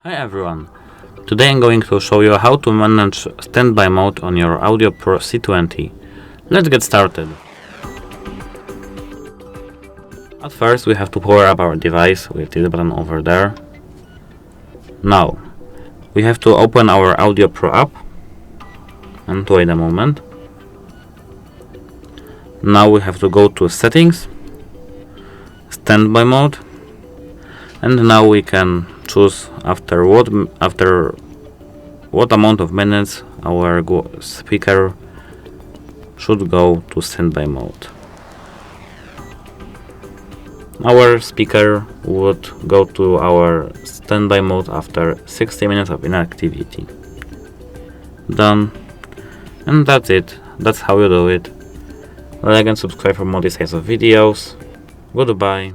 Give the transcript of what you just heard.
Hi everyone, today I'm going to show you how to manage standby mode on your Audio Pro C20. Let's get started. At first we have to power up our device with this button over there. Now we have to open our Audio Pro app and wait a moment. Now we have to go to settings, standby mode, and now we can choose after what amount of minutes our speaker should go to standby mode. Our speaker would go to our standby mode after 60 minutes of inactivity. Done. And that's it. That's how you do it. Like and subscribe for more these kinds of videos. Goodbye.